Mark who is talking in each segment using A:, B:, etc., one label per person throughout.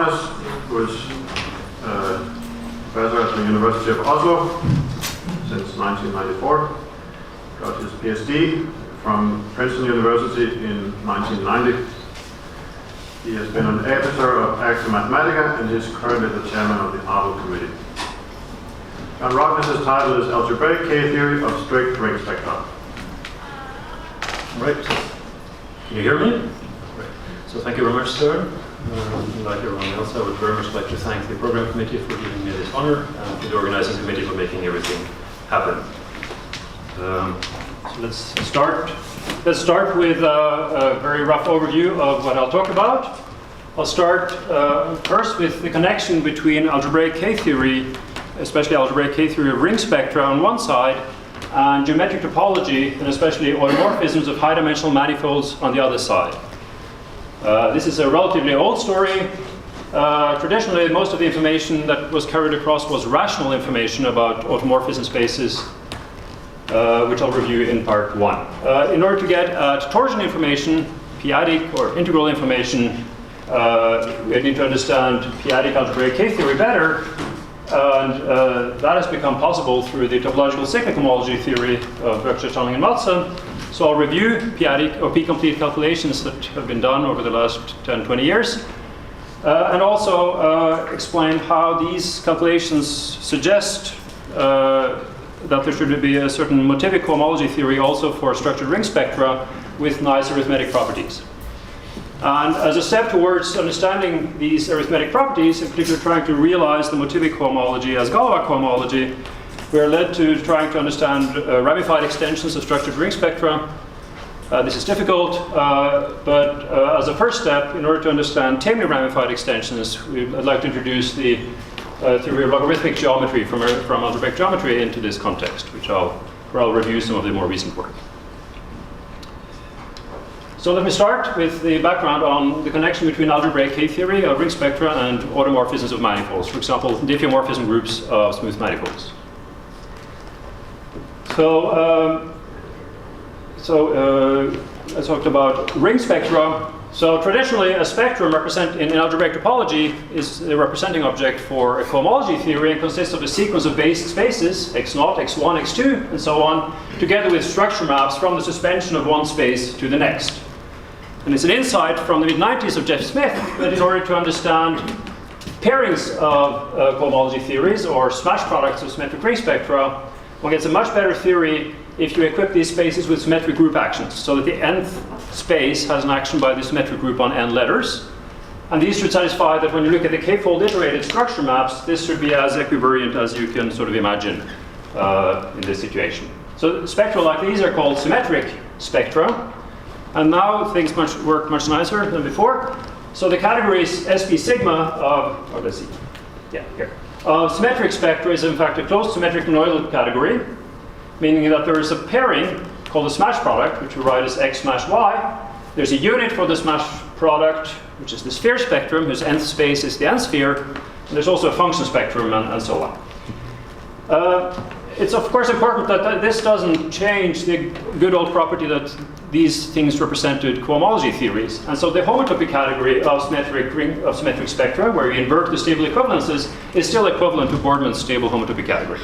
A: Rognes, who is professor at the University of Oslo since 1994. Got his PhD from Princeton University in 1990. He has been an editor of Acta Mathematica and is currently the chairman of the Arnold Committee. And Rognes' title is Algebraic K theory of strict ring spectra.
B: Right. Can you hear me? Right. So thank you very much, sir. Like everyone else, I would very much like to thank the program committee for giving me this honor and to the organizing committee for making everything happen. So let's start. Let's start with a very rough overview of what I'll talk about. I'll start first with the connection between algebraic K theory, especially algebraic K theory of ring spectra on one side, and geometric topology, and especially automorphisms of high-dimensional manifolds on the other side. This is a relatively old story. Traditionally, most of the information that was carried across was rational information about automorphism spaces, which I'll review in part 1. In order to get torsion information, p-adic or integral information, we need to understand p-adic algebraic K theory better. And that has become possible through the topological cyclic homology theory of Rognes, and Madsen. So I'll review p-adic or p-complete calculations that have been done over the last 10, 20 years. And also explain how these calculations suggest that there should be a certain motivic homology theory also for structured ring spectra with nice arithmetic properties. And as a step towards understanding these arithmetic properties, in particular trying to realize the motivic homology as Galois homology, we are led to trying to understand ramified extensions of structured ring spectra. This is difficult, but as a first step, in order to understand tamely ramified extensions, I'd like to introduce the theory of logarithmic geometry from algebraic geometry into this context, where I'll review some of the more recent work. So let me start with the background on the connection between algebraic K theory of ring spectra and automorphisms of manifolds, for example, diffeomorphism groups of smooth manifolds. I talked about ring spectra. So traditionally, a spectrum in algebraic topology is the representing object for a cohomology theory and consists of a sequence of based spaces, x0, x1, x2, and so on, together with structure maps from the suspension of one space to the next. And it's an insight from the mid-90s of Jeff Smith that in order to understand pairings of cohomology theories or smash products of symmetric ring spectra, one gets a much better theory if you equip these spaces with symmetric group actions, so that the nth space has an action by the symmetric group on n letters. And these should satisfy that when you look at the k-fold iterated structure maps, this should be as equivariant as you can sort of imagine in this situation. So spectra like these are called symmetric spectra. And now things work much nicer than before. So the categories SP sigma of, let's see, yeah, here. Symmetric spectra is in fact a closed symmetric monoidal category, meaning that there is a pairing called a smash product, which we write as x smash y. There's a unit for the smash product, which is the sphere spectrum, whose nth space is the nth sphere. And there's also a function spectrum and so on. It's of course important that this doesn't change the good old property that these things represented cohomology theories. And so the homotopy category of symmetric spectra, where you invert the stable equivalences, is still equivalent to Boardman's stable homotopy category.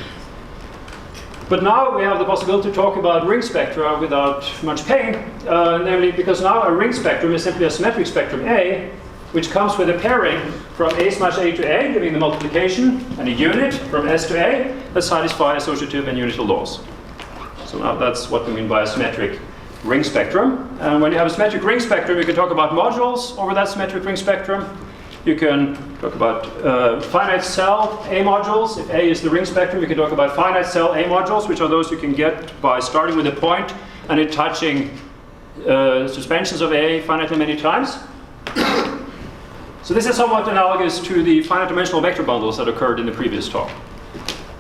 B: But now we have the possibility to talk about ring spectra without much pain, namely because now a ring spectrum is simply a symmetric spectrum A, which comes with a pairing from A smash A to A, giving the multiplication, and a unit from S to A that satisfy associative and unital laws. So now that's what we mean by a symmetric ring spectrum. And when you have a symmetric ring spectrum, you can talk about modules over that symmetric ring spectrum. You can talk about finite cell A modules. If A is the ring spectrum, you can talk about finite cell A modules, which are those you can get by starting with a point and it touching suspensions of A finitely many times. So this is somewhat analogous to the finite dimensional vector bundles that occurred in the previous talk.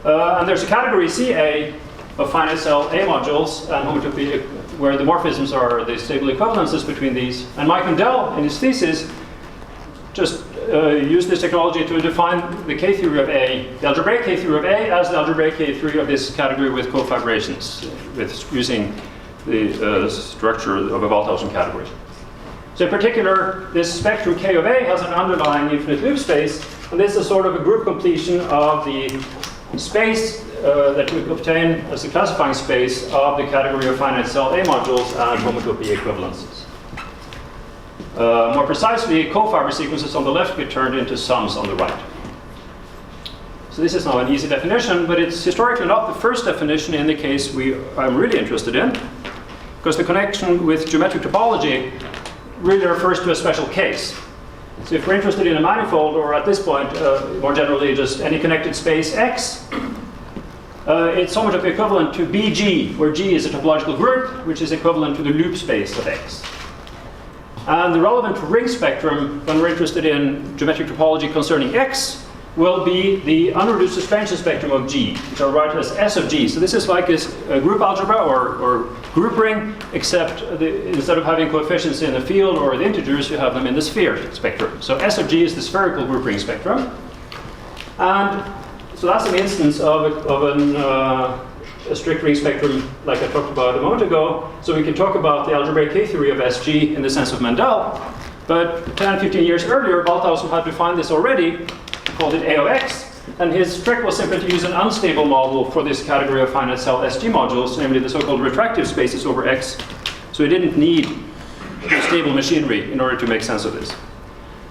B: And there's a category CA of finite cell A modules and homotopy, where the morphisms are the stable equivalences between these. And Mike Mundell, in his thesis, just used this technology to define the K theory of A, the algebraic K theory of A, as the algebraic K theory of this category with cofibrations, with using the structure of a Waldhausen category. So in particular, this spectrum K of A has an underlying infinite loop space, and this is sort of a group completion of the space that we obtain as a classifying space of the category of finite cell A modules and homotopy equivalences. More precisely, cofiber sequences on the left get turned into sums on the right. So this is now an easy definition, but it's historically not the first definition in the case I'm really interested in, because the connection with geometric topology really refers to a special case. So if we're interested in a manifold, or at this point, more generally, just any connected space X, it's homotopy equivalent to BG, where G is a topological group, which is equivalent to the loop space of X. And the relevant ring spectrum, when we're interested in geometric topology concerning X, will be the unreduced suspension spectrum of G, which I'll write as S of G. So this is like a group algebra or group ring, except instead of having coefficients in the field or the integers, you have them in the sphere spectrum. So S of G is the spherical group ring spectrum. And so that's an instance of a strict ring spectrum like I talked about a moment ago. So we can talk about the algebraic K theory of SG in the sense of Mendel. But 10, 15 years earlier, Balthausen had defined this already, called it A of X, and his trick was simply to use an unstable model for this category of finite cell SG modules, namely the so-called retractive spaces over X. So he didn't need stable machinery in order to make sense of this.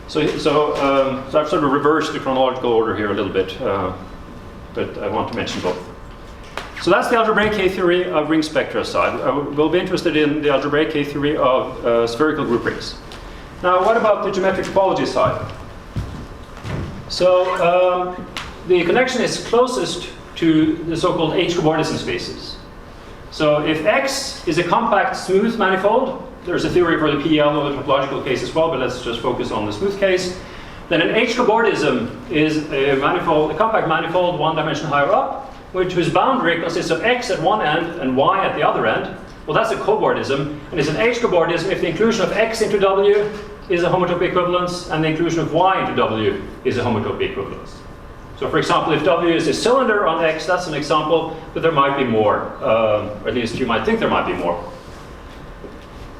B: So I've sort of reversed the chronological order here a little bit, but I want to mention both. So that's the algebraic K theory of ring spectra side. We'll be interested in the algebraic K theory of spherical group rings. Now, what about the geometric topology side? So the connection is closest to the so-called H-cobordism spaces. So if X is a compact smooth manifold, there's a theory for the PL of the topological case as well, but let's just focus on the smooth case. Then an H-cobordism is a manifold, a compact manifold one dimension higher up, whose boundary consists of X at one end and Y at the other end. Well, that's a cobordism, and it's an H-cobordism if the inclusion of X into W is a homotopy equivalence, and the inclusion of Y into W is a homotopy equivalence. So for example, if W is a cylinder on X, that's an example, but there might be more. Or at least you might think there might be more.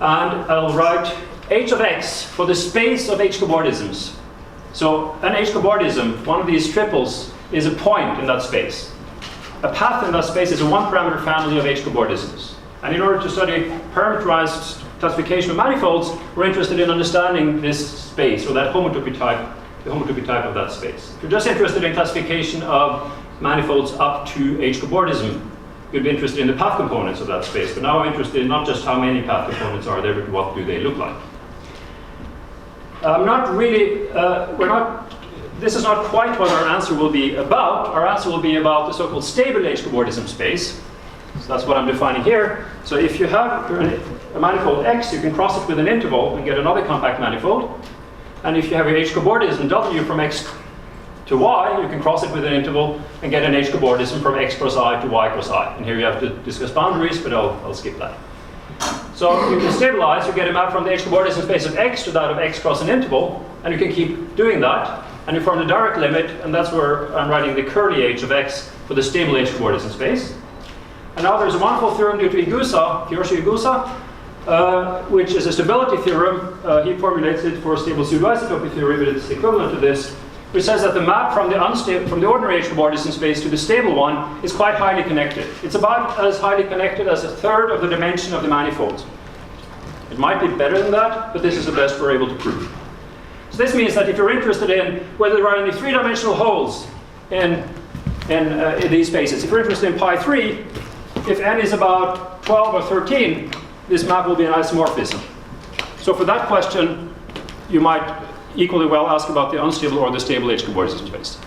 B: And I'll write H of X for the space of H-cobordisms. So an H-cobordism, one of these triples, is a point in that space. A path in that space is a one-parameter family of H-cobordisms. And in order to study parameterized classification of manifolds, we're interested in understanding this space, or that homotopy type, the homotopy type of that space. If you're just interested in classification of manifolds up to H-cobordism, you'd be interested in the path components of that space. But now I'm interested in not just how many path components are there, but what do they look like. This is not quite what our answer will be about. Our answer will be about the so-called stable H-cobordism space. So that's what I'm defining here. So if you have a manifold X, you can cross it with an interval and get another compact manifold. And if you have your H-cobordism W from X to Y, you can cross it with an interval and get an H-cobordism from X cross I to Y cross I. And here you have to discuss boundaries, but I'll skip that. So you can stabilize, you get a map from the H-cobordism space of X to that of X cross an interval, and you can keep doing that. And you form the direct limit, and that's where I'm writing the curly H of X for the stable H-cobordism space. And now there's a wonderful theorem due to Igusa, Kiyoshi Igusa, which is a stability theorem. He formulates it for stable pseudoisotopy theory, but it's equivalent to this, which says that the map from the ordinary H-cobordism space to the stable one is quite highly connected. It's about as highly connected as a third of the dimension of the manifold. It might be better than that, but this is the best we're able to prove. So this means that if you're interested in whether there are any three-dimensional holes in these spaces, if you're interested in pi 3, if n is about 12 or 13, this map will be an isomorphism. So for that question, you might equally well ask about the unstable or the stable H-cobordism space.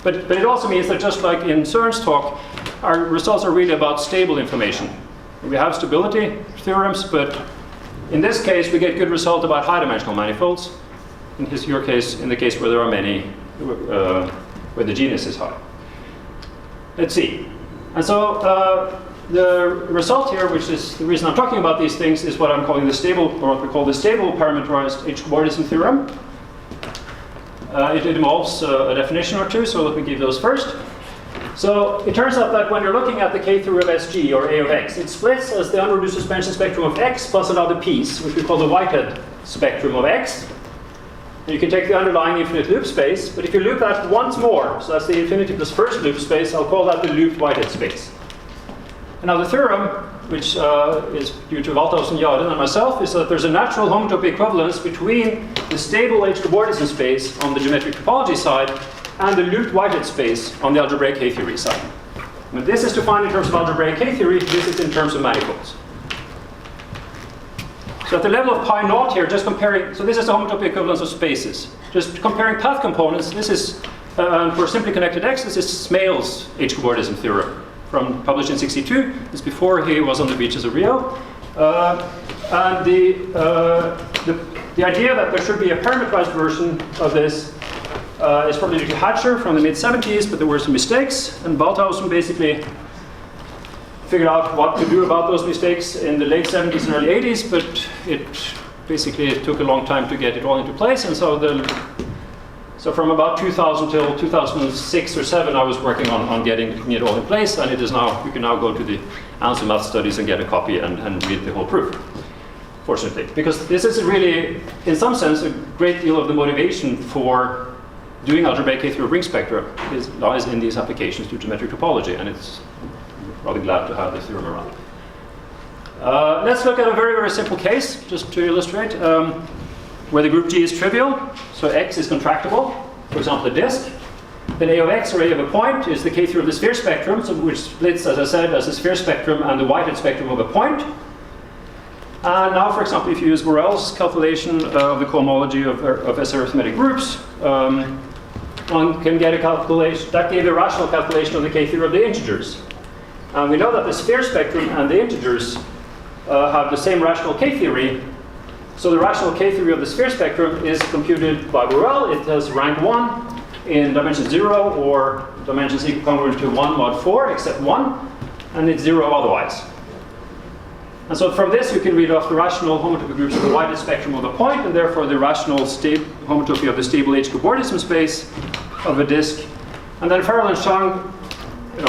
B: But it also means that just like in CERN's talk, our results are really about stable information. We have stability theorems, but in this case, we get good result about high-dimensional manifolds. In your case, in the case where there are many, where the genus is high. Let's see. And so the result here, which is the reason I'm talking about these things, is what I'm calling the stable, or what we call the stable parameterized H-cobordism theorem. It involves a definition or two, so let me give those first. So it turns out that when you're looking at the K theory of SG, or A of X, it splits as the unreduced suspension spectrum of X plus another piece, which we call the Whitehead spectrum of X. And you can take the underlying infinite loop space, but if you loop that once more, so that's the infinity plus first loop space, I'll call that the looped Whitehead space. And now the theorem, which is due to Walthausen, Jaden, and myself, is that there's a natural homotopy equivalence between the stable H-cobordism space on the geometric topology side and the looped Whitehead space on the algebraic K theory side. When this is defined in terms of algebraic K theory, this is in terms of manifolds. So at the level of pi naught here, just comparing, so this is the homotopy equivalence of spaces. Just comparing path components, this is, for simply connected X, this is Smale's H-cobordism theorem, published in '62. This is before he was on the beaches of Rio. And the idea that there should be a parameterized version of this is probably due to Hatcher from the mid-70s, but there were some mistakes, and Walthausen basically figured out what to do about those mistakes in the late 70s and early 80s, but it took a long time to get it all into place, and so from about 2000 till 2006 or 7, I was working on getting it all in place, and it is now, you can now go to the Answer Math Studies and get a copy and read the whole proof, fortunately. Because this is really, in some sense, a great deal of the motivation for doing algebraic K through ring spectra lies in these applications to geometric topology, and it's rather glad to have this theorem around. Let's look at a very, very simple case, just to illustrate, where the group G is trivial, so X is contractible, for example, a disk. Then A of X, or A of a point, is the K theory of the sphere spectrum, so which splits, as I said, as the sphere spectrum and the Whitehead spectrum of a point. And now, for example, if you use Borel's calculation of the cohomology of S arithmetic groups, one can get a calculation, that gave a rational calculation of the K theory of the integers. And we know that the sphere spectrum and the integers have the same rational K theory. So the rational K theory of the sphere spectrum is computed by Borel. It has rank 1 in dimension 0, or dimensions equal congruent to 1 mod 4, except 1, and it's 0 otherwise. And so from this you can read off the rational homotopy groups of the Whitehead spectrum of the point, and therefore the rational homotopy of the stable H-cobordism space of a disk. And then Farrell and Chang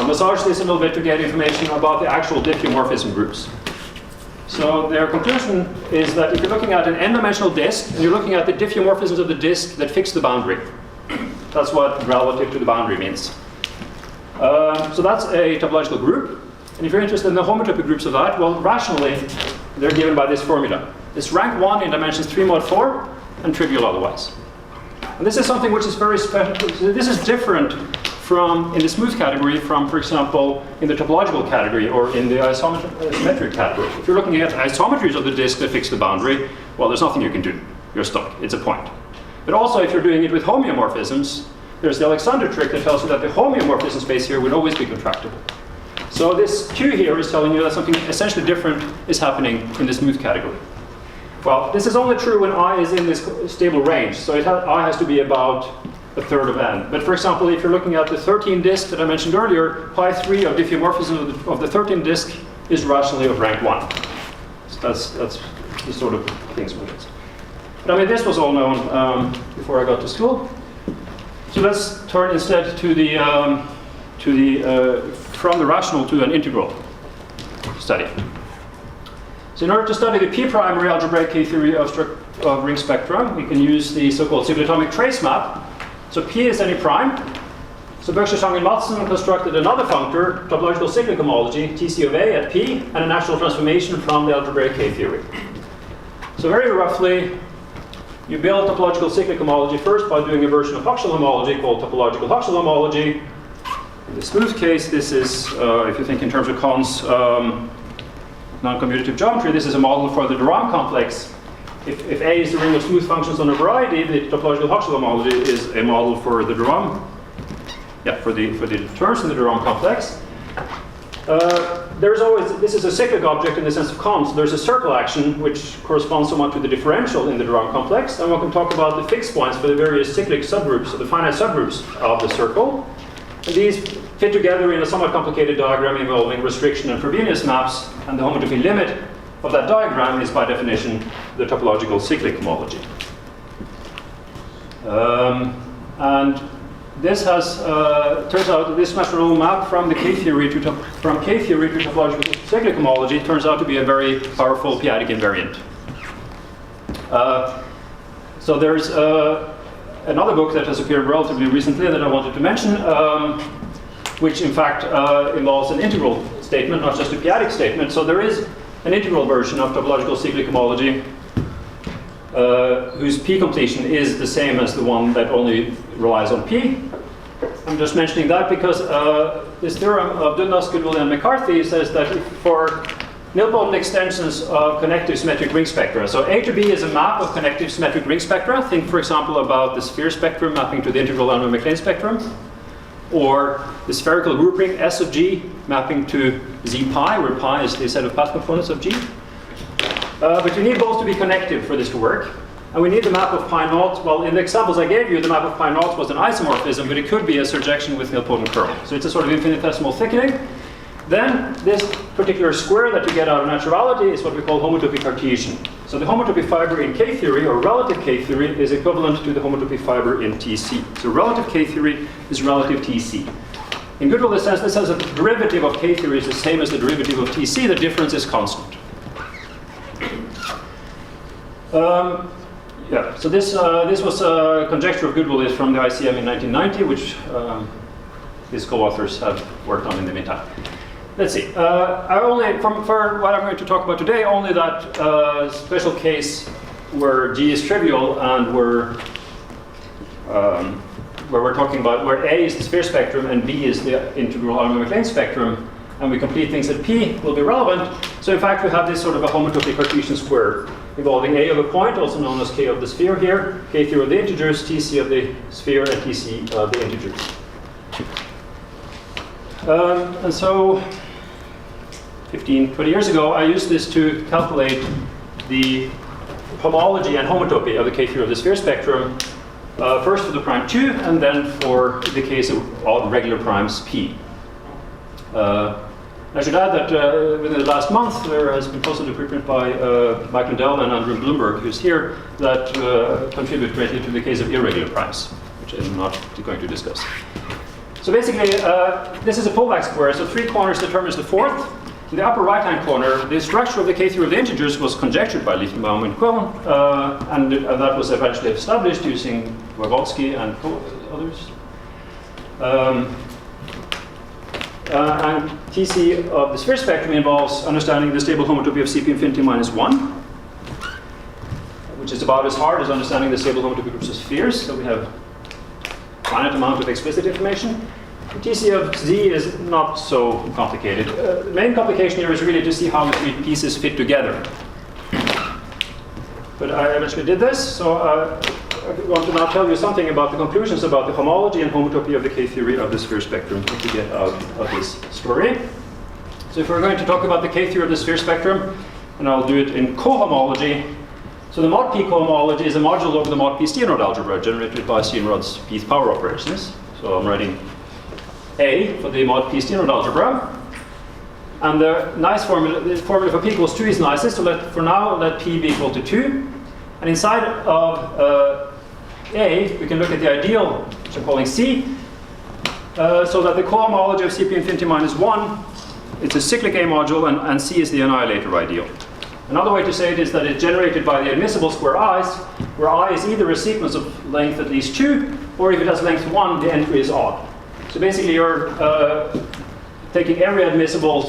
B: massage this a little bit to get information about the actual diffeomorphism groups. So their conclusion is that if you're looking at an n-dimensional disk, and you're looking at the diffeomorphisms of the disk that fix the boundary, that's what relative to the boundary means. So that's a topological group. And if you're interested in the homotopy groups of that, well, rationally, they're given by this formula. It's rank 1 in dimensions 3 mod 4, and trivial otherwise. And this is something which is very special. This is different from, in the smooth category, from, for example, in the topological category or in the isometric category. If you're looking at isometries of the disk that fix the boundary, well, there's nothing you can do. You're stuck. It's a point. But also, if you're doing it with homeomorphisms, there's the Alexander trick that tells you that the homeomorphism space here would always be contractible. So this Q here is telling you that something essentially different is happening in the smooth category. Well, this is only true when I is in this stable range. So I has to be about a third of n. But for example, if you're looking at the 13 disk that I mentioned earlier, pi 3 of diffeomorphism of the 13 disk is rationally of rank 1. So that's the sort of things with it. But I mean, this was all known before I got to school. So let's turn instead to the from the rational to an integral study. So in order to study the p-primary algebraic K theory of ring spectra, we can use the so-called Subatomic Trace Map. So P is any prime. So Berkshire, Chang, and Madsen constructed another functor, topological cyclic homology, TC of A at P, and a natural transformation from the algebraic K theory. So very roughly, you build topological cyclic homology first by doing a version of Huxell homology called topological Huxell homology. In the smooth case, this is, if you think in terms of Kahn's non-commutative geometry, this is a model for the de Rham complex. If A is the ring of smooth functions on a variety, the topological Huxell homology is a model for the de Rham, for the terms in the de Rham complex. There's always, this is a cyclic object in the sense of Kahn, so there's a circle action which corresponds somewhat to the differential in the de Rham complex, and one can talk about the fixed points for the various cyclic subgroups, or the finite subgroups of the circle. And these fit together in a somewhat complicated diagram involving restriction and Frobenius maps, and the homotopy limit of that diagram is by definition the topological cyclic homology. And this has turns out that this mathematical map from the K theory to topological cyclic homology turns out to be a very powerful p-adic invariant. So there's another book that has appeared relatively recently that I wanted to mention, which in fact involves an integral statement, not just a p-adic statement. So there is an integral version of topological cyclic homology whose p completion is the same as the one that only relies on p. I'm just mentioning that because this theorem of Dundas, Goodwill, and McCarthy says that for nilpotent extensions of connective symmetric ring spectra. So A to B is a map of connective symmetric ring spectra. Think, for example, about the sphere spectrum mapping to the integral Arnold-MacLean spectrum, or the spherical group ring S of G mapping to Z pi, where pi is the set of path components of G. But you need both to be connective for this to work. And we need the map of pi naught. Well, in the examples I gave you, the map of pi naught was an isomorphism, but it could be a surjection with nilpotent curl. So it's a sort of infinitesimal thickening. Then this particular square that you get out of naturality is what we call homotopy Cartesian. So the homotopy fiber in K theory, or relative K theory, is equivalent to the homotopy fiber in TC. So relative K theory is relative TC. In Goodwill, says this has a derivative of K theory is the same as the derivative of TC. The difference is constant. Yeah, so this was a conjecture of Goodwill is from the ICM in 1990, which his co-authors have worked on in the meantime. Let's see. I only, for what I'm going to talk about today, only that special case where G is trivial and where we're talking about where A is the sphere spectrum and B is the integral Arnold-MacLean spectrum, and we complete things at P will be relevant. So in fact, we have this sort of a homotopy Cartesian square involving A of a point, also known as K of the sphere here, K theory of the integers, TC of the sphere, and TC of the integers. And so 15, 20 years ago, I used this to calculate the homology and homotopy of the K theory of the sphere spectrum, first for the prime 2, and then for the case of all regular primes P. I should add that within the last month, there has been posted a preprint by Mike Lindell and Andrew Bloomberg, who's here, that contribute greatly to the case of irregular primes, which I'm not going to discuss. So basically, this is a Pollack square, so 3 corners determines the 4th. In the upper right-hand corner, the structure of the K theory of the integers was conjectured by Lichtenbaum and Quillen, and that was eventually established using Wygotsky and others. And TC of the sphere spectrum involves understanding the stable homotopy of CP infinity minus 1, which is about as hard as understanding the stable homotopy groups of spheres. So we have a finite amount of explicit information. The TC of Z is not so complicated. The main complication here is really to see how the 3 pieces fit together. But I eventually did this, so I want to now tell you something about the conclusions about the homology and homotopy of the K theory of the sphere spectrum that we get out of this story. So if we're going to talk about the K theory of the sphere spectrum, and I'll do it in cohomology. So the mod P cohomology is a module over the mod P Steenrod algebra generated by Steenrod's Pth power operations. So I'm writing A for the mod P Steenrod algebra. And the nice formula, the formula for P equals 2 is nicest, so for now let P be equal to 2. And inside of A, we can look at the ideal, which I'm calling C, so that the cohomology of CP infinity minus 1, it's a cyclic A module, and C is the annihilator ideal. Another way to say it is that it's generated by the admissible square i's, where I is either a sequence of length at least 2, or if it has length 1, the entry is odd. So basically you're taking every admissible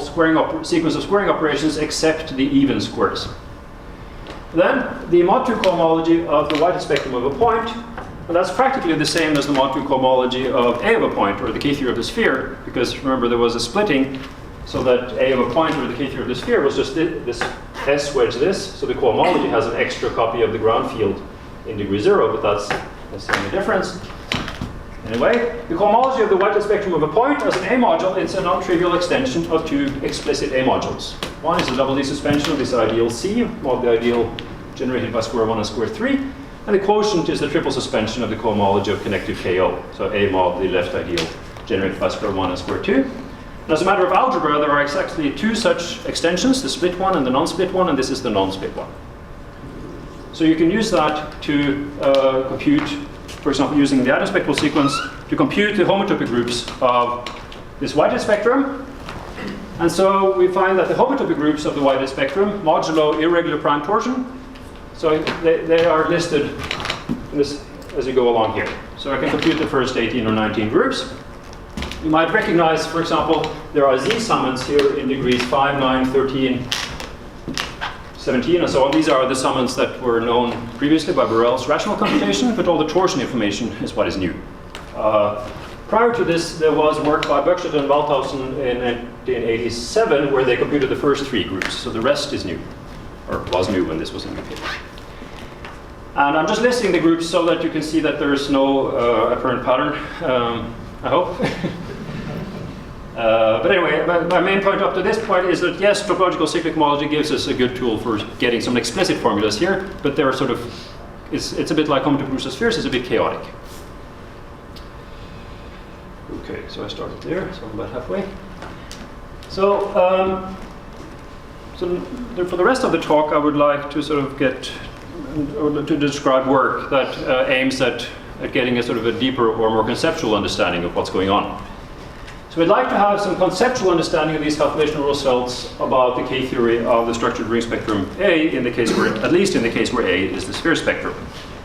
B: sequence of squaring operations except the even squares. Then the mod 2 cohomology of the White spectrum of a point, and that's practically the same as the mod 2 cohomology of A of a point, or the K theory of the sphere, because remember there was a splitting, so that A of a point, or the K theory of the sphere, was just this S wedge this, so the cohomology has an extra copy of the ground field in degree 0, but that's the only difference. Anyway, the cohomology of the White spectrum of a point as an A module is a non-trivial extension of 2 explicit A modules. One is a double D suspension of this ideal C, mod the ideal generated by square 1 and square 3, and the quotient is the triple suspension of the cohomology of connective KO, so A mod the left ideal generated by square 1 and square 2. And as a matter of algebra, there are exactly 2 such extensions, the split one and the non-split one, and this is the non-split one. So you can use that to compute, for example, using the atom spectral sequence, to compute the homotopy groups of this White spectrum. And so we find that the homotopy groups of the White spectrum modulo irregular prime torsion. So they are listed in this, as you go along here. So I can compute the first 18 or 19 groups. You might recognize, for example, there are Z summands here in degrees 5, 9, 13, 17, and so on. These are the summands that were known previously by Borel's rational computation, but all the torsion information is what is new. Prior to this, there was work by Buckshot and Walthausen in 1987 where they computed the first 3 groups, so the rest is new, or was new when this was indicated. And I'm just listing the groups so that you can see that there's no apparent pattern, I hope. But anyway, my main point up to this point is that yes, topological cyclic homology gives us a good tool for getting some explicit formulas here, but they're sort of, it's a bit like homotopy spheres, it's a bit chaotic. Okay, so I started there, so I'm about halfway. So, for the rest of the talk, I would like to sort of to describe work that aims at getting a sort of a deeper or more conceptual understanding of what's going on. So we'd like to have some conceptual understanding of these calculational results about the K-theory of the structured ring spectrum A, in the case where, at least in the case where A is the sphere spectrum.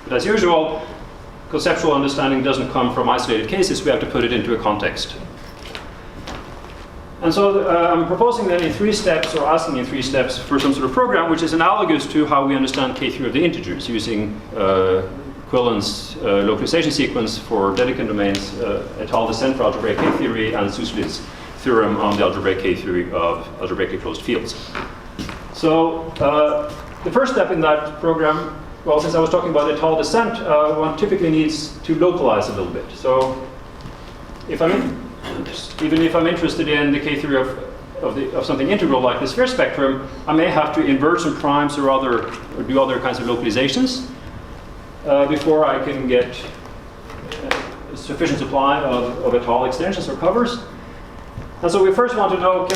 B: But as usual, conceptual understanding doesn't come from isolated cases, we have to put it into a context. And so I'm proposing then in 3 steps, or asking in 3 steps for some sort of program which is analogous to how we understand K-theory of the integers, using Equivalence localization sequence for Dedekind domains, et al. Descent for algebraic K theory, and Suslit's theorem on the algebraic K theory of algebraically closed fields. So the first step in that program, well, since I was talking about et al. Descent, one typically needs to localize a little bit. So even if I'm interested in the K theory of something integral like the sphere spectrum, I may have to invert some primes or do other kinds of localizations before I can get a sufficient supply of et al. Extensions or covers. And so we first want to know,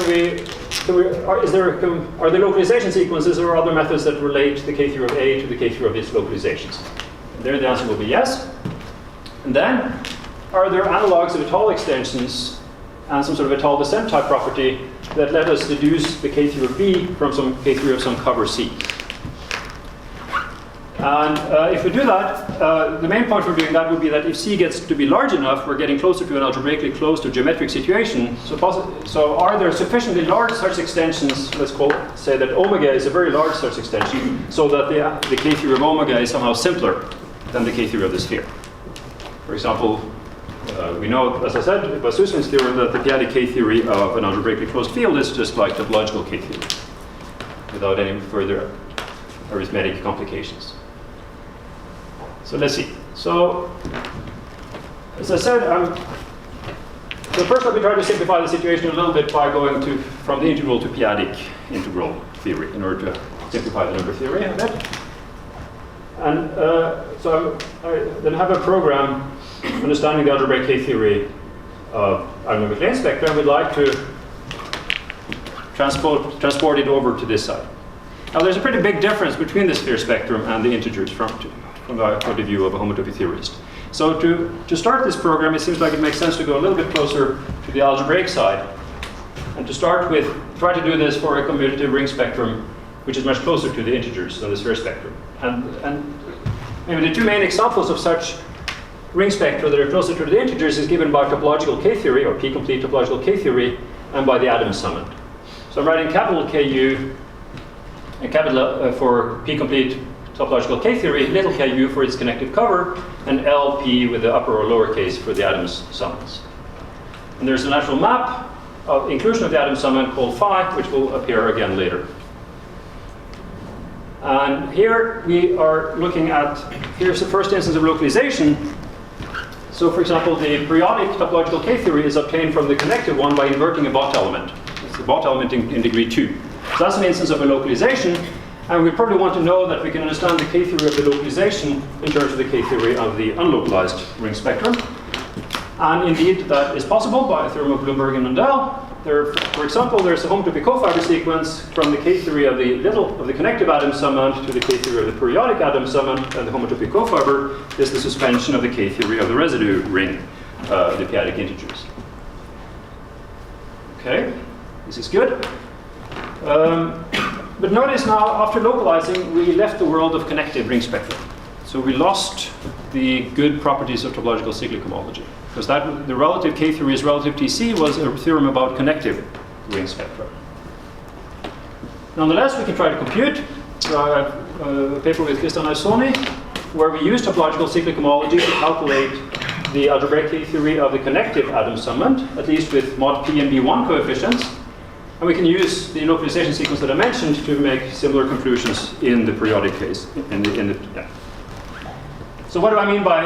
B: are there localization sequences or other methods that relate the K theory of A to the K theory of its localizations? And there the answer will be yes. And then, are there analogs of et al. Extensions and some sort of et al. Descent type property that let us deduce the K theory of B from some K theory of some cover C? And if we do that, the main point for doing that would be that if C gets to be large enough, we're getting closer to an algebraically closed or geometric situation. So are there sufficiently large such extensions, let's say that omega is a very large such extension, so that the K theory of omega is somehow simpler than the K theory of the sphere? For example, we know, as I said, by Sussman's theorem, that the p-adic K theory of an algebraically closed field is just like topological K theory, without any further arithmetic complications. So let's see. So, as I said, so first let me try to simplify the situation a little bit by going from the integral to p-adic integral theory in order to simplify the number theory a bit. And so I then have a program understanding the algebraic K theory of Rognes plane spectra, and we'd like to transport it over to this side. Now there's a pretty big difference between the sphere spectrum and the integers from the point of view of a homotopy theorist. So to start this program, it seems like it makes sense to go a little bit closer to the algebraic side, and to start with, try to do this for a commutative ring spectrum which is much closer to the integers than the sphere spectrum. And maybe the 2 main examples of such ring spectra that are closer to the integers is given by topological K theory, or P-complete topological K theory, and by the Adams summand. So I'm writing capital Ku and capital for P-complete topological K theory, little ku for its connected cover, and LP with the upper or lower case for the Adams summands. And there's a natural map of inclusion of the Adams summand called phi, which will appear again later. And here we are looking at, here's the first instance of localization. So for example, the periodic topological K theory is obtained from the connected one by inverting a Bott element. It's the Bott element in degree 2. So that's an instance of a localization. And we probably want to know that we can understand the K theory of the localization in terms of the K theory of the unlocalized ring spectrum. And indeed, that is possible by a theorem of Bloomberg and Mundell. For example, there's a homotopy cofiber sequence from the K theory of the connective Adams summand to the K theory of the periodic Adams summand, and the homotopy cofiber is the suspension of the K theory of the residue ring, the p-adic integers. Okay, this is good. But notice now, after localizing, we left the world of connective ring spectra. So we lost the good properties of topological cyclic homology. Because the relative K theories relative TC was a theorem about connective ring spectra. Nonetheless, we can try to compute. I have a paper with Christian Aisoni, where we use topological cyclic homology to calculate the algebraic K theory of the connective atom summand, at least with mod P and V1 coefficients. And we can use the localization sequence that I mentioned to make similar conclusions in the periodic case. So what do I mean by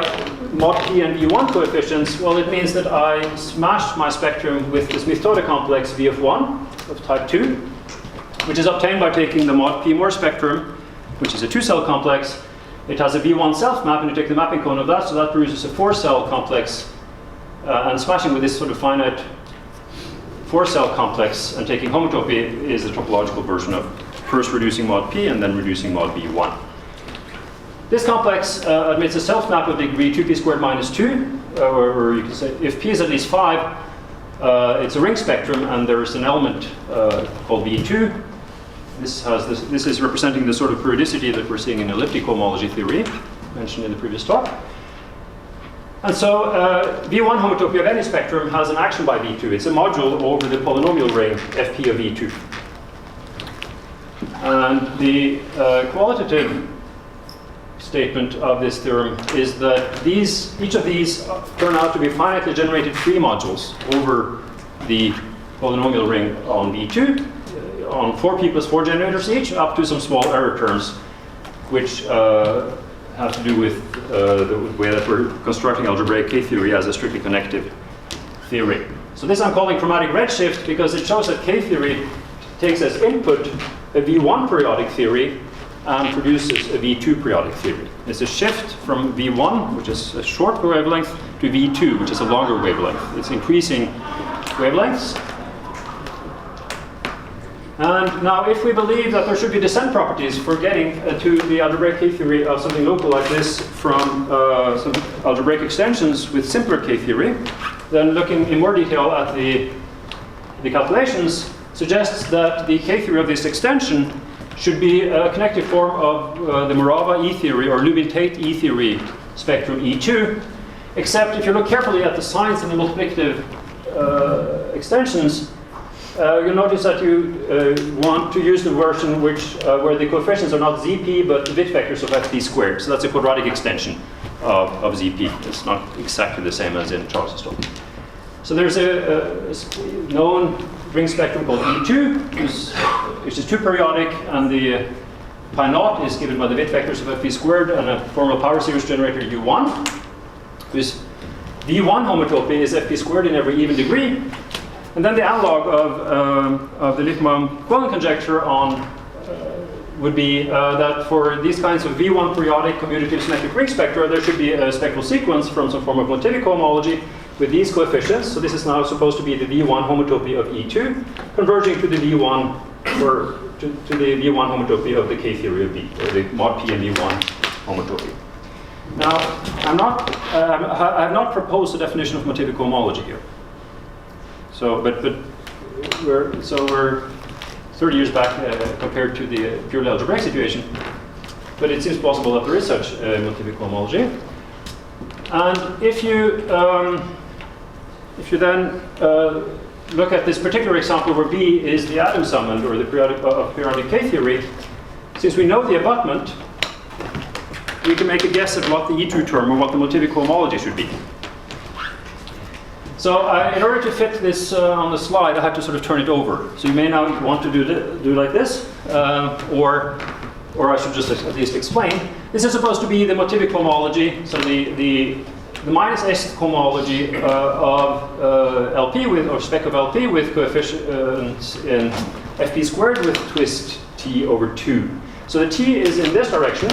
B: mod P and V1 coefficients? Well, it means that I smashed my spectrum with the Smith-Toda complex V of 1 of type 2, which is obtained by taking the mod P Moore spectrum, which is a 2-cell complex. It has a V1 self-map, and you take the mapping cone of that, so that produces a 4-cell complex. And smashing with this sort of finite 4-cell complex and taking homotopy is the topological version of first reducing mod P and then reducing mod V1. This complex admits a self-map of degree 2p squared minus 2, or you can say if P is at least 5, it's a ring spectrum, and there is an element called V2. This is representing the sort of periodicity that we're seeing in elliptic homology theory, mentioned in the previous talk. And so V1 homotopy of any spectrum has an action by V2. It's a module over the polynomial ring Fp of V2. And the qualitative statement of this theorem is that each of these turn out to be finitely generated free modules over the polynomial ring on V2, on 4p plus 4 generators each, up to some small error terms, which have to do with the way that we're constructing algebraic K theory as a strictly connective theory. So this I'm calling chromatic redshift because it shows that K theory takes as input a V1 periodic theory and produces a V2 periodic theory. It's a shift from V1, which is a short wavelength, to V2, which is a longer wavelength. It's increasing wavelengths. And now if we believe that there should be descent properties for getting to the algebraic K theory of something local like this from some algebraic extensions with simpler K theory, then looking in more detail at the calculations suggests that the K theory of this extension should be a connective form of the Morava E theory or Lubin-Tate E theory spectrum E2, except if you look carefully at the signs in the multiplicative extensions, you'll notice that you want to use the version where the coefficients are not ZP but the bit vectors of FP squared. So that's a quadratic extension of ZP. It's not exactly the same as in Charles' talk. So there's a known ring spectrum called E2, which is 2 periodic, and the pi naught is given by the bit vectors of FP squared and a formal power series generator U1, whose V1 homotopy is FP squared in every even degree. And then the analog of the Lippmann-Quellen conjecture would be that for these kinds of V1 periodic commutative symmetric ring spectra, there should be a spectral sequence from some form of motivic homology with these coefficients. So this is now supposed to be the V1 homotopy of E2, converging to the V1 or to the V1 homotopy of the K theory of B, or the mod P and V1 homotopy. Now, I have not proposed a definition of motivic homology here. So, but we're 30 years back compared to the purely algebraic situation. But it seems possible that there is such a motivic homology. And if you then look at this particular example where B is the atom summand or the periodic K theory, since we know the abutment, we can make a guess at what the E2 term or what the motivic homology should be. So in order to fit this on the slide, I have to sort of turn it over. So you may now want to do like this, or I should just at least explain. This is supposed to be the motivic homology, so the minus S homology of LP with, or spec of LP with coefficients in FP squared with twist T over 2. So the T is in this direction,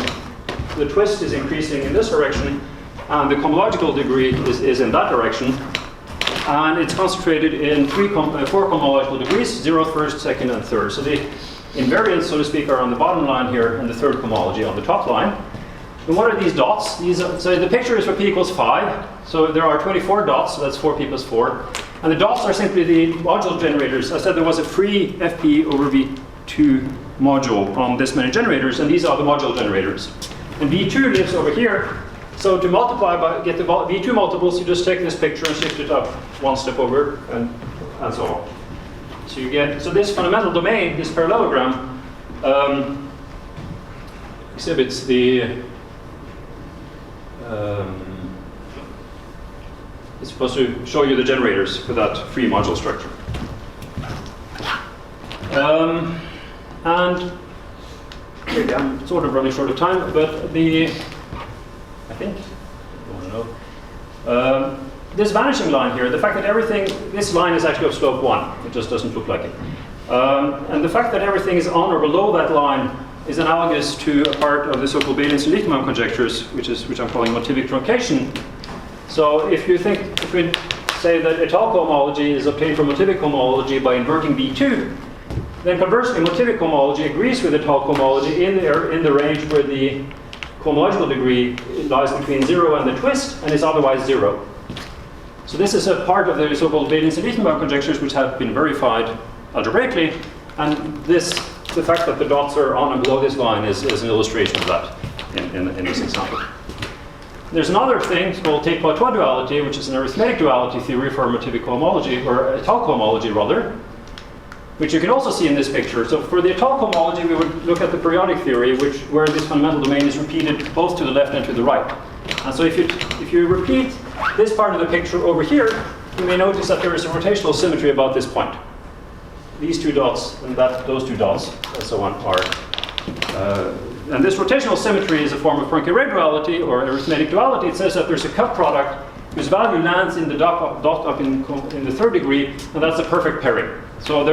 B: the twist is increasing in this direction, and the homological degree is in that direction. And it's concentrated in 4 homological degrees, 0th, 1st, 2nd, and 3rd. So the invariants, so to speak, are on the bottom line here, and the 3rd homology on the top line. And what are these dots? So the picture is for p equals 5. So there are 24 dots, so that's 4p plus 4. And the dots are simply the module generators. I said there was a free Fp over V2 module on this many generators, and these are the module generators. And V2 lives over here. So to multiply by get the V2 multiples, you just take this picture and shift it up one step over, and so on. So you get, so this fundamental domain, this parallelogram, exhibits the it's supposed to show you the generators for that free module structure. And maybe I'm sort of running short of time, but I think, I don't know. This vanishing line here, the fact that everything, this line is actually of slope 1, it just doesn't look like it. And the fact that everything is on or below that line is analogous to a part of the so-called Balian-Lichtenbaum conjectures, which I'm calling motivic truncation. So if we say that Étale cohomology is obtained from motivic homology by inverting V2, then conversely, motivic homology agrees with Étale cohomology in the range where the cohomological degree lies between 0 and the twist, and is otherwise 0. So this is a part of the so-called Balian-Lichtenbaum conjectures, which have been verified algebraically, and the fact that the dots are on and below this line is an illustration of that in this example. There's another thing called Tate-Poitou duality, which is an arithmetic duality theory for motivic cohomology, or Étale cohomology rather, which you can also see in this picture. So for the Étale cohomology, we would look at the periodic theory, where this fundamental domain is repeated both to the left and to the right. And so if you repeat this part of the picture over here, you may notice that there is a rotational symmetry about this point. These two dots and those two dots, and so on, are. And this rotational symmetry is a form of Poincare duality or arithmetic duality. It says that there's a cut product whose value lands in the dot up in the third degree, and that's a perfect pairing. So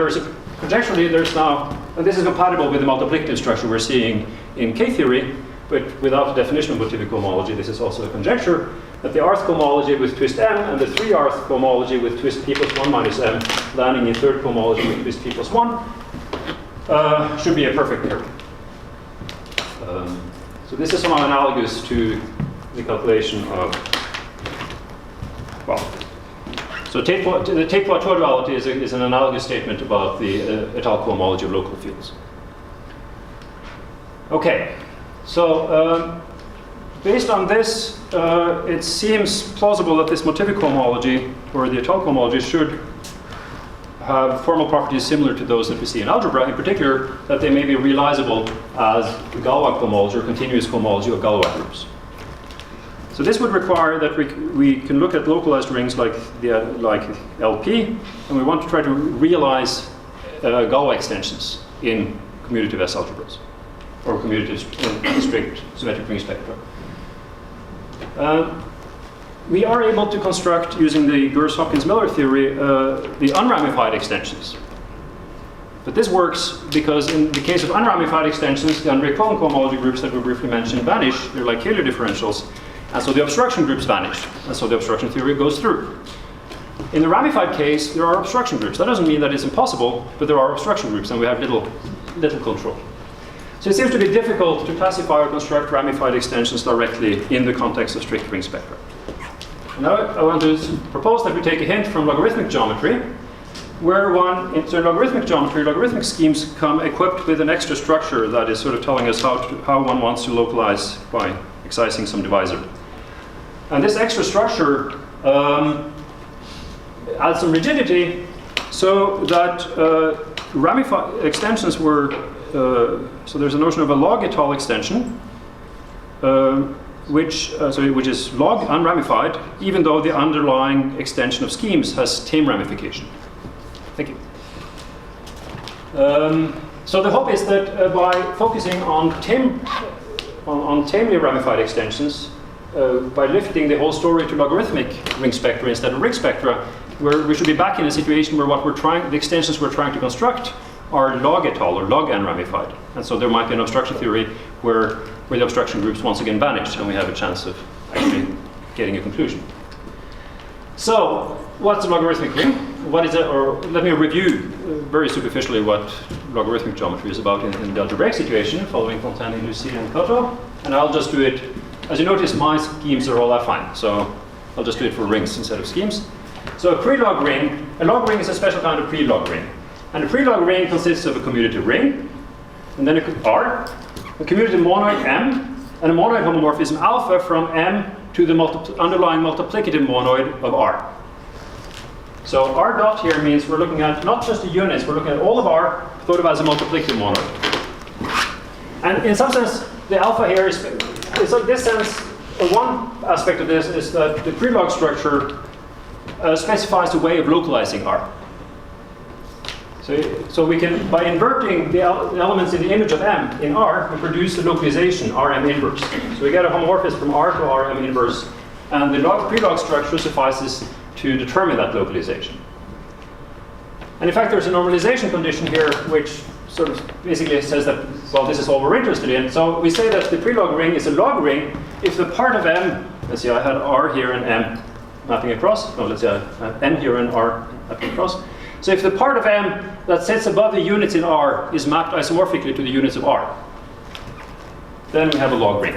B: conjecturally there's now, and this is compatible with the multiplicative structure we're seeing in K theory, but without the definition of motivic cohomology. This is also a conjecture that the rth cohomology with twist m and the 3rth cohomology with twist p plus 1 minus m landing in third cohomology with twist p plus 1 should be a perfect pairing. So this is somehow analogous to the calculation of, well, so the Tate-Poitou duality is an analogous statement about the Étale cohomology of local fields. Okay, so based on this, it seems plausible that this motivic cohomology, or the Étale cohomology, should have formal properties similar to those that we see in algebra, in particular that they may be realizable as the Galois cohomology or continuous cohomology of Galois groups. So this would require that we can look at localized rings like LP, and we want to try to realize Galois extensions in commutative S algebras, or commutative strict symmetric ring spectra. We are able to construct, using the Gers-Hopkins-Miller theory, the unramified extensions. But this works because in the case of unramified extensions, the Untitled Homology groups that we briefly mentioned vanish. They're like Caylor differentials. And so the obstruction groups vanish. And so the obstruction theory goes through. In the ramified case, there are obstruction groups. That doesn't mean that it's impossible, but there are obstruction groups, and we have little control. So it seems to be difficult to classify or construct ramified extensions directly in the context of strict ring spectra. Now I want to propose that we take a hint from logarithmic geometry, where in logarithmic geometry, logarithmic schemes come equipped with an extra structure that is sort of telling us how one wants to localize by excising some divisor. And this extra structure adds some rigidity so that ramified extensions were, so there's a notion of a log Étale extension, which is log unramified, even though the underlying extension of schemes has tame ramification. Thank you. So the hope is that by focusing on tamely ramified extensions, by lifting the whole story to logarithmic ring spectra instead of ring spectra, we should be back in a situation where the extensions we're trying to construct are log Étale or log unramified. And so there might be an obstruction theory where the obstruction groups once again vanish, and we have a chance of actually getting a conclusion. So, what's a logarithmic ring? What is it? Or let me review very superficially what logarithmic geometry is about in the algebraic situation, following Fontane, Lucy, and Koto. And I'll just do it. As you notice, my schemes are all affine, so I'll just do it for rings instead of schemes. So a pre-log ring is a special kind of pre-log ring. And a pre-log ring consists of a commutative ring, and then R, a commutative monoid M, and a monoid homomorphism alpha from M to the underlying multiplicative monoid of R. So R dot here means we're looking at not just the units, we're looking at all of R thought of as a multiplicative monoid. And in some sense, the alpha here is, it's like this sense, one aspect of this is that the pre-log structure specifies the way of localizing R. So we can, by inverting the elements in the image of M in R, we produce a localization, Rm inverse. So we get a homomorphism from R to Rm inverse, and the pre-log structure suffices to determine that localization. And in fact, there's a normalization condition here, which sort of basically says that, well, this is all we're interested in. So we say that the pre-log ring is a log ring if the part of M, let's see, I had R here and M mapping across. No, let's say I have M here and R mapping across. So if the part of M that sits above the units in R is mapped isomorphically to the units of R, then we have a log ring.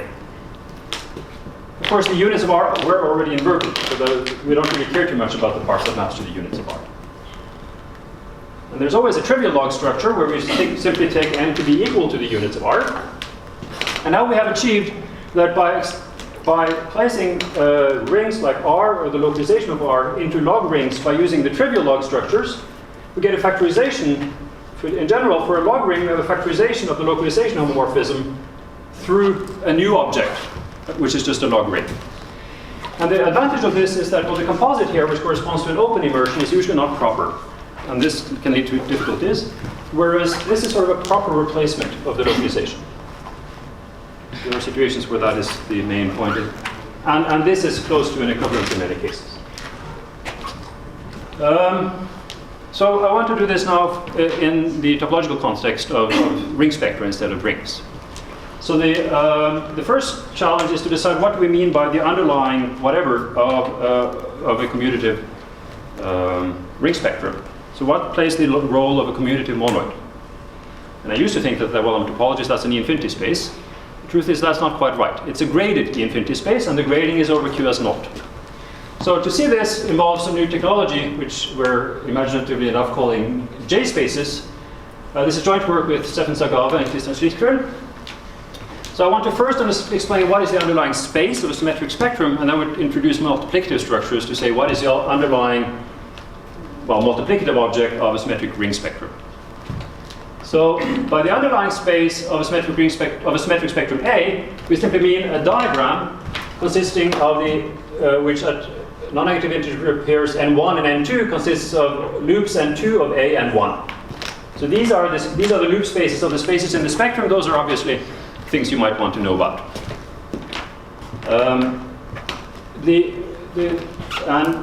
B: Of course, the units of R were already inverted, so we don't really care too much about the parts that match to the units of R. And there's always a trivial log structure where we simply take M to be equal to the units of R. And now we have achieved that by placing rings like R or the localization of R into log rings by using the trivial log structures, we get a factorization. In general, for a log ring, we have a factorization of the localization homomorphism through a new object, which is just a log ring. And the advantage of this is that, well, the composite here, which corresponds to an open immersion, is usually not proper. And this can lead to difficulties, whereas this is sort of a proper replacement of the localization. There are situations where that is the main point. And this is close to an equivalence in many cases. So I want to do this now in the topological context of ring spectra instead of rings. So the first challenge is to decide what do we mean by the underlying whatever of a commutative ring spectrum. So what plays the role of a commutative monoid? And I used to think that, well, I'm a topologist, that's an E-infinity space. The truth is that's not quite right. It's a graded E-infinity space, and the grading is over QS0. So to see this involves some new technology, which we're imaginatively enough calling J-spaces. This is joint work with Stefan Sagava and Christian Schlichtkern. So I want to first explain what is the underlying space of a symmetric spectrum, and then we'll introduce multiplicative structures to say what is the underlying, well, multiplicative object of a symmetric ring spectrum. So by the underlying space of a symmetric ring symmetric spectrum A, we simply mean a diagram consisting of the which at non-negative integer pairs n1 and n2 consists of loops n2 of A and 1. So these are the loop spaces of the spaces in the spectrum. Those are obviously things you might want to know about.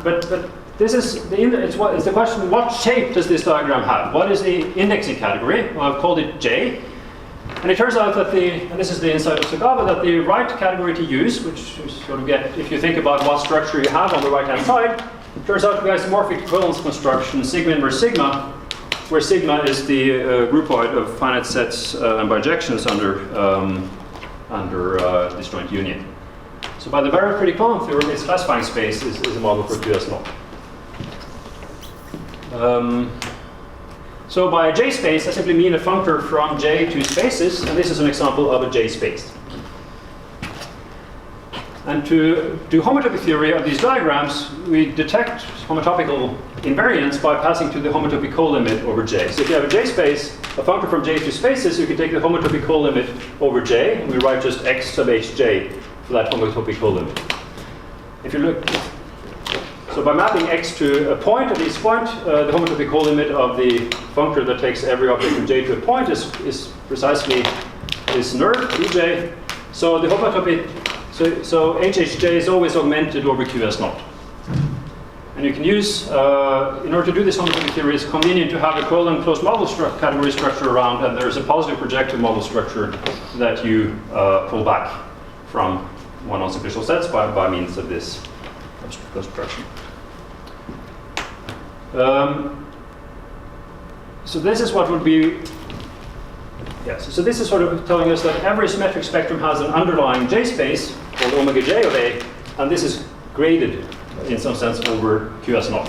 B: But this is it's the question: what shape does this diagram have? What is the indexing category? Well, I've called it J, and it turns out that and this is the insight of Sagava, that the right category to use, which you sort of get if you think about what structure you have on the right-hand side, turns out to be isomorphic equivalence construction sigma inverse sigma, where sigma is the groupoid of finite sets and bijections under disjoint union. So by the very equivalence theorem, its classifying space is a model for QS0. So by a J space, I simply mean a functor from J to spaces, and this is an example of a J space. And to do homotopy theory of these diagrams, we detect homotopical invariance by passing to the homotopy co-limit over J. So if you have a J space, a functor from J to spaces, you can take the homotopy co-limit over J, and we write just x sub hj for that homotopy co-limit. If you look, so by mapping x to a point at each point, the homotopy co-limit of the functor that takes every object from J to a point is precisely this nerve, Ej. So the homotopy, so hhj is always augmented over QS0. And you can use, in order to do this homotopy theory, it's convenient to have a colon closed model category structure around, and there's a positive projective model structure that you pull back from one non-simplicial sets by means of this construction. So this is what would be, yes. So this is sort of telling us that every symmetric spectrum has an underlying J space called omega J of A, and this is graded in some sense over QS0.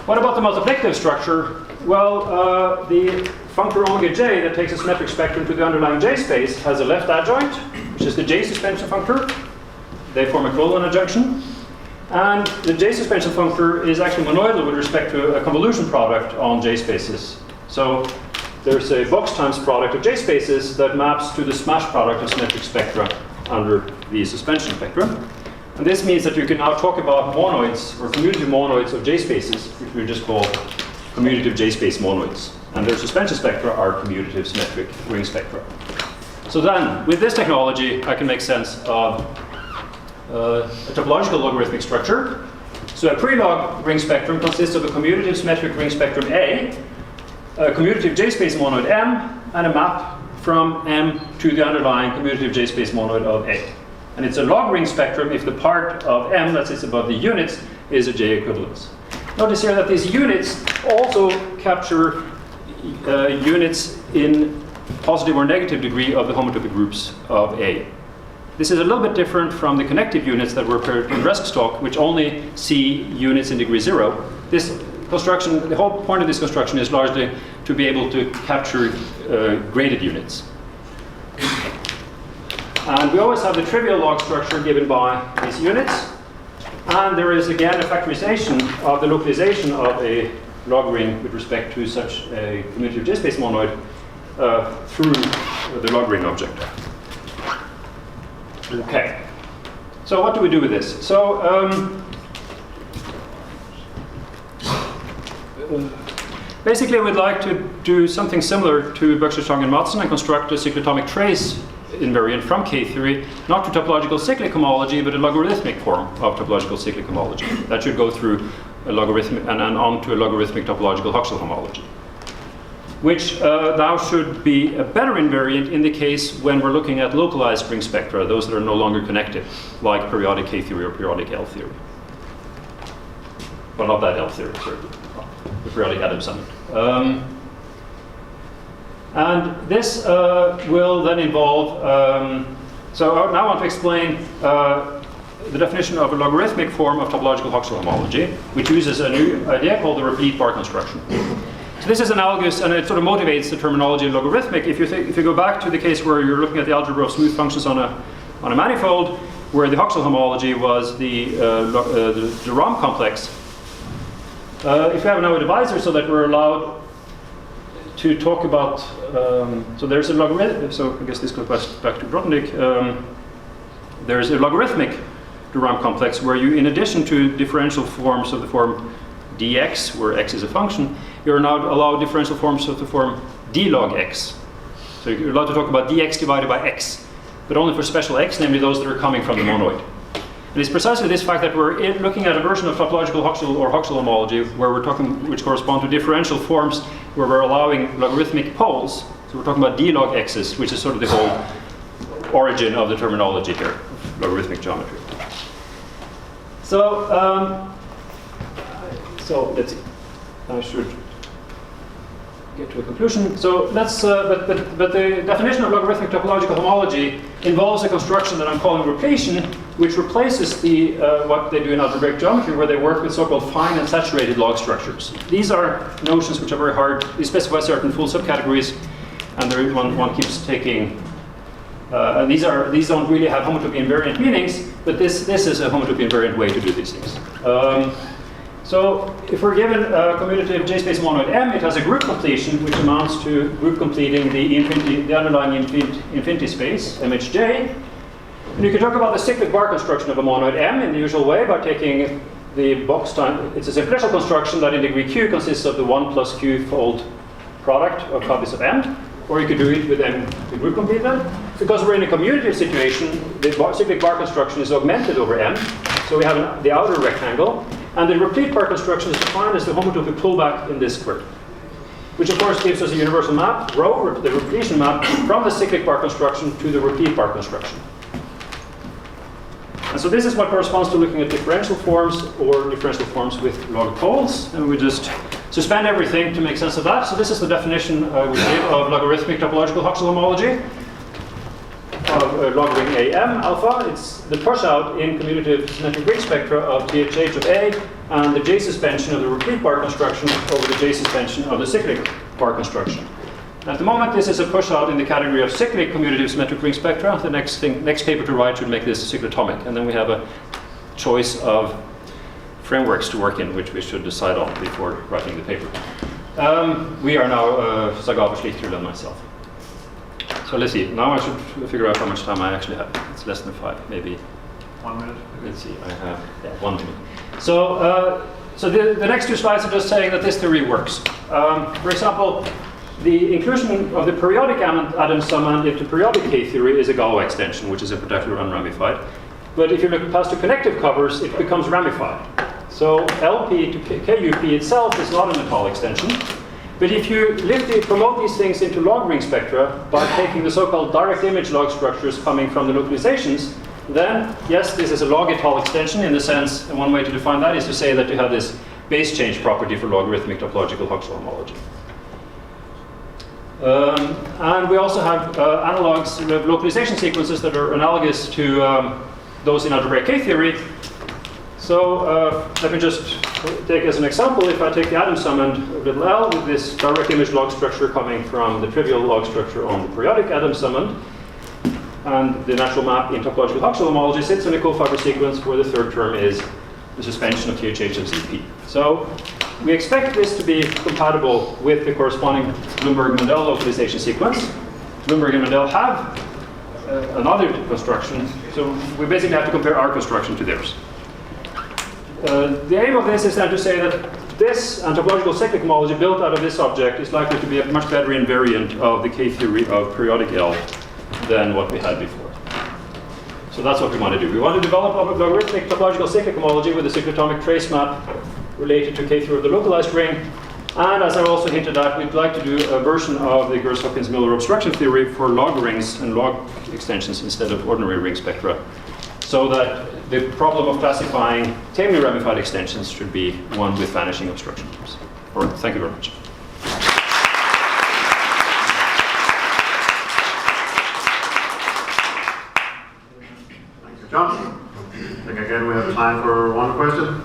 B: What about the multiplicative structure? Well, the functor omega j that takes a symmetric spectrum to the underlying j space has a left adjoint, which is the j suspension functor. They form a Coulomb adjunction. And the j suspension functor is actually monoidal with respect to a convolution product on j spaces. So there's a box times product of j spaces that maps to the smash product of symmetric spectra under the suspension spectrum. And this means that you can now talk about monoids or commutative monoids of j spaces, which we just call commutative j space monoids. And their suspension spectra are commutative symmetric ring spectra. So then, with this technology, I can make sense of a topological logarithmic structure. So a pre-log ring spectrum consists of a commutative symmetric ring spectrum A, a commutative j space monoid M, and a map from M to the underlying commutative j space monoid of A. And it's a log ring spectrum if the part of M that sits above the units is a J equivalence. Notice here that these units also capture units in positive or negative degree of the homotopy groups of A. This is a little bit different from the connective units that were paired in Resk-Stock, which only see units in degree 0. This construction, the whole point of this construction is largely to be able to capture graded units. And we always have the trivial log structure given by these units. And there is again a factorization of the localization of a log ring with respect to such a commutative J-space monoid through the log ring object. Okay. So what do we do with this? So basically we'd like to do something similar to Berkshire, Tong, and Madsen and construct a cyclotomic trace invariant from K-theory, not to topological cyclic homology, but a logarithmic form of topological cyclic homology. That should go through a logarithmic and on to a logarithmic topological Huxley homology, which now should be a better invariant in the case when we're looking at localized ring spectra, those that are no longer connected, like periodic K-theory or periodic L-theory. Well, not that L-theory, certainly. The periodic atom summit. And this will then involve, so I now want to explain the definition of a logarithmic form of topological Huxley homology, which uses a new idea called the replete bar construction. So this is analogous, and it sort of motivates the terminology of logarithmic. If you go back to the case where you're looking at the algebra of smooth functions on a manifold, where the Huxley homology was the Rom complex, if we have now a divisor so that we're allowed to talk about, so there's a logarithmic, so I guess this goes back to Grothendieck. There's a logarithmic Rom complex where you, in addition to differential forms of the form dx, where x is a function, you're now allowed differential forms of the form d log x. So you're allowed to talk about dx divided by x, but only for special x, namely those that are coming from the monoid. And it's precisely this fact that we're looking at a version of topological Huxley or Huxley homology where we're talking, which correspond to differential forms where we're allowing logarithmic poles. So we're talking about d log x's, which is sort of the whole origin of the terminology here, of logarithmic geometry. So, so let's see. I should get to a conclusion. So let's, but the definition of logarithmic topological homology involves a construction that I'm calling repletion, which replaces the what they do in algebraic geometry, where they work with so-called fine and saturated log structures. These are notions which are very hard. They specify certain full subcategories, and one keeps taking. And these don't really have homotopy invariant meanings, but this is a homotopy invariant way to do these things. So if we're given a commutative J-space monoid M, it has a group completion, which amounts to group completing the underlying infinity space, MHJ. And you can talk about the cyclic bar construction of a monoid M in the usual way by taking the box time. It's a simplicial construction that in degree Q consists of the 1 plus Q fold product of copies of M. Or you could do it with M to group complete them. Because we're in a commutative situation, the cyclic bar construction is augmented over M. So we have the outer rectangle. And the replete bar construction is defined as the homotopy pullback in this square, which of course gives us a universal map, rho, the repletion map, from the cyclic bar construction to the replete bar construction. And so this is what corresponds to looking at differential forms or differential forms with log poles. And we just suspend everything to make sense of that. So this is the definition we give of logarithmic topological Huxley homology of log ring AM alpha. It's the push out in commutative symmetric ring spectra of THH of A and the J suspension of the repeat bar construction over the J suspension of the cyclic bar construction. At the moment, this is a push out in the category of cyclic commutative symmetric ring spectra. The next paper to write should make this cyclotomic, and then we have a choice of frameworks to work in, which we should decide on before writing the paper. We are now Zagava Schlichter than myself. So let's see. Now I should figure out how much time I actually have. It's less than 5, maybe.
A: 1 minute.
B: Let's see. I have 1 minute. So, the next 2 slides are just saying that this theory works. For example, the inclusion of the periodic atom summand into periodic K theory is a Galois extension, which is in particular unramified. But if you look past the connective covers, it becomes ramified. So LP to KUP itself is not a metal extension. But if you promote these things into log ring spectra by taking the so-called direct image log structures coming from the localizations, then yes, this is a log-etal extension in the sense, and one way to define that is to say that you have this base change property for logarithmic topological homology. And we also have analogs, we have localization sequences that are analogous to those in algebraic K theory. So let me just take as an example, if I take the atom summand of little l with this direct image log structure coming from the trivial log structure on the periodic atom summand, and the natural map in topological homology sits in a cofiber sequence where the third term is the suspension of THH of ZP. So we expect this to be compatible with the corresponding Bloomberg-Mendel localization sequence. Bloomberg and Mendel have another construction, so we basically have to compare our construction to theirs. The aim of this is then to say that this and topological cyclic homology built out of this object is likely to be a much better invariant of the K theory of periodic L than what we had before. So that's what we want to do. We want to develop a logarithmic topological cyclic homology with a cyclotomic trace map related to K theory of the localized ring. And as I also hinted at, we'd like to do a version of the Gers-Hopkins-Miller obstruction theory for log rings and log extensions instead of ordinary ring spectra, so that the problem of classifying tamely ramified extensions should be one with vanishing obstruction terms. Thank you very much.
A: Thank you, John. I think again we have time for one question.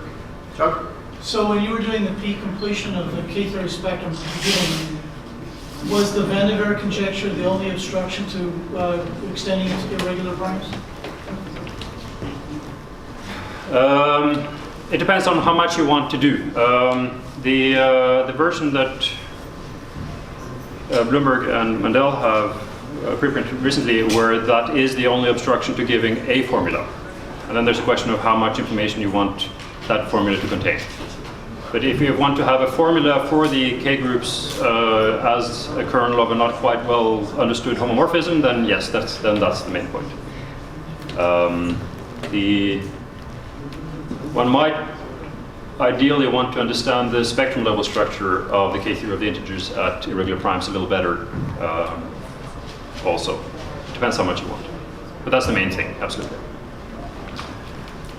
A: Chuck?
C: So when you were doing the peak completion of the K theory spectrum at the beginning, was the Van de Graaff conjecture the only obstruction to extending it to irregular primes?
B: It depends on how much you want to do. The version that Bloomberg and Mendel have preprinted recently, where that is the only obstruction to giving a formula. And then there's a question of how much information you want that formula to contain. But if you want to have a formula for the K groups as a kernel of a not quite well understood homomorphism, then yes, that's the main point. One might ideally want to understand the spectrum level structure of the K theory of the integers at irregular primes a little better also. Depends how much you want. But that's the main thing, absolutely.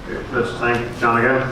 A: Okay, let's thank John again.